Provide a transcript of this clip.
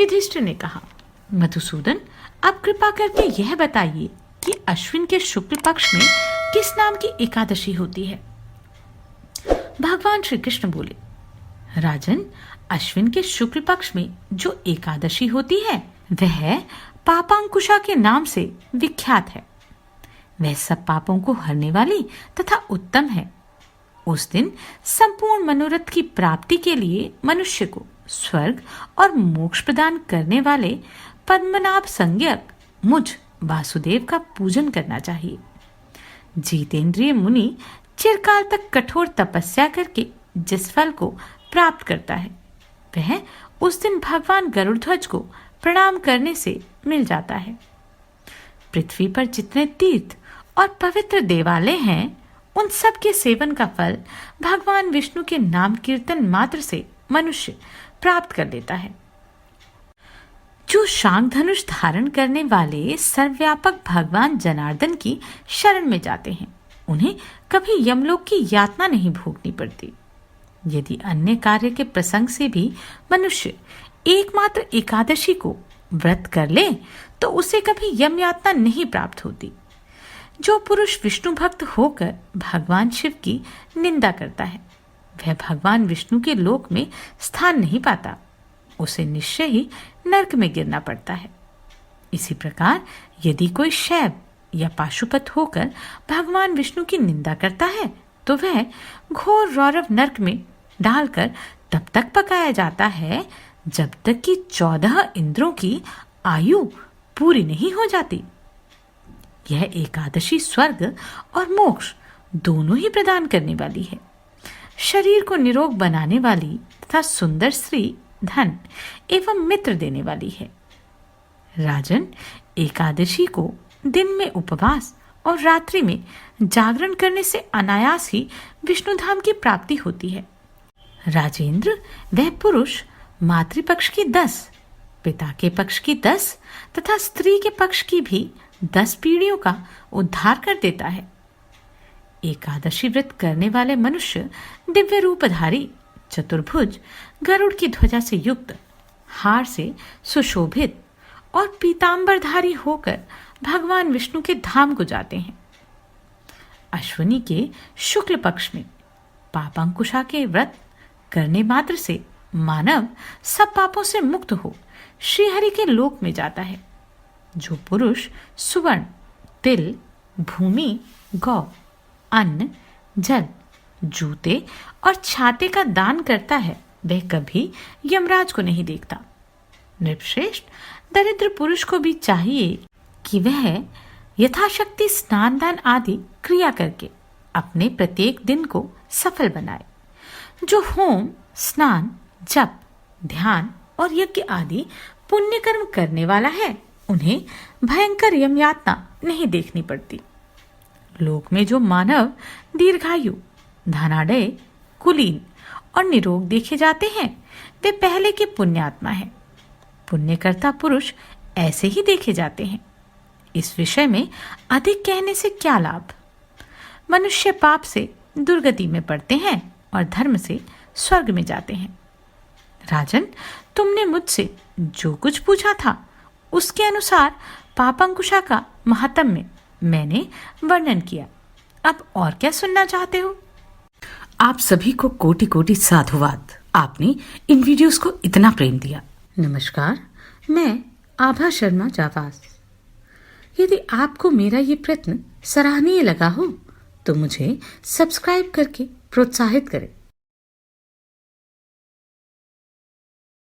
युधिष्ठिर ने कहा, मधुसूदन, आप कृपा करके यह बताइए कि अश्विन के शुक्ल पक्ष में किस नाम की एकादशी होती है। भगवान श्री कृष्ण बोले, राजन, अश्विन के शुक्ल पक्ष में जो एकादशी होती है वह पापांकुशा के नाम से विख्यात है। वह सब पापों को हरने वाली तथा उत्तम है। उस दिन संपूर्ण मनोरथ की प्राप्ति के लिए मनुष्य को स्वर्ग और मोक्ष प्रदान करने वाले पद्मनाभ संज्ञक मुझ वासुदेव का पूजन करना चाहिए। जितेंद्रिय मुनि चिरकाल तक कठोर तपस्या करके जिस फल को प्राप्त करता है वह उस दिन भगवान गरुड़ध्वज को प्रणाम करने से मिल जाता है। पृथ्वी पर जितने तीर्थ और पवित्र देवालय हैं उन सब के सेवन का फल भगवान विष्णु के नाम कीर्तन मात्र से मनुष्य प्राप्त कर लेता है। जो शांग धनुष धारण करने वाले सर्वव्यापक भगवान जनार्दन की शरण में जाते हैं उन्हें कभी यमलोक की यातना नहीं भोगनी पड़ती। यदि अन्य कार्य के प्रसंग से भी मनुष्य एकमात्र एकादशी को व्रत कर ले तो उसे कभी यम यातना नहीं प्राप्त होती। जो पुरुष विष्णु भक्त होकर भगवान शिव की निंदा करता है वह भगवान विष्णु के लोक में स्थान नहीं पाता, उसे निश्चय ही नरक में गिरना पड़ता है। इसी प्रकार यदि कोई शैव या पाशुपत होकर भगवान विष्णु की निंदा करता है तो वह घोर रौरव नरक में डालकर तब तक पकाया जाता है जब तक कि 14 इंद्रों की आयु पूरी नहीं हो जाती। यह एकादशी स्वर्ग और मोक्ष दोनों ही प्रदान करने वाली है। शरीर को निरोग बनाने वाली तथा सुंदर स्त्री, धन एवं मित्र देने वाली है। राजन, एकादशी को दिन में उपवास और रात्रि में जागरण करने से अनायास ही विष्णुधाम की प्राप्ति होती है। राजेंद्र, वह पुरुष मातृपक्ष की 10, पिता के पक्ष की 10 तथा स्त्री के पक्ष की भी 10 पीढ़ियों का उद्धार कर देता है। एकादशी व्रत करने वाले मनुष्य दिव्य रूपधारी, चतुर्भुज, गरुड़ की ध्वजा से युक्त, हार से सुशोभित और पीतांबरधारी होकर भगवान विष्णु के धाम को जाते हैं। अश्विनी के शुक्ल पक्ष में पापांकुशा के व्रत करने मात्र से मानव सब पापों से मुक्त हो श्रीहरि के लोक में जाता है। जो पुरुष सुवर्ण, तिल, भूमि, गौ, अन्न, जल, जूते और छाते का दान करता है वह कभी यमराज को नहीं देखता। नृपश्रेष्ठ, दरिद्र पुरुष को भी चाहिए कि वह यथाशक्ति स्नान दान आदि क्रिया करके अपने प्रत्येक दिन को सफल बनाए। जो होम, स्नान, जप, ध्यान और यज्ञ आदि पुण्य कर्म करने वाला है उन्हें भयंकर यम यातना नहीं देखनी पड़ती। लोक में जो मानव दीर्घायु, धनाढ्य, कुलीन और निरोग देखे जाते हैं वे पहले के पुण्यात्मा हैं। पुण्यकर्ता पुरुष ऐसे ही देखे जाते हैं। इस विषय में अधिक कहने से क्या लाभ। मनुष्य पाप से दुर्गति में पड़ते हैं और धर्म से स्वर्ग में जाते हैं। राजन, तुमने मुझसे जो कुछ पूछा था उसके अनुसार पापांकुशा का महात्म्य मैंने वर्णन किया। अब और क्या सुनना चाहते हो? आप सभी को कोटि कोटि साधुवाद। आपने इन वीडियोस को इतना प्रेम दिया। नमस्कार, मैं आभा शर्मा जावास। यदि आपको मेरा ये प्रयत्न सराहनीय लगा हो तो मुझे सब्सक्राइब करके प्रोत्साहित करें।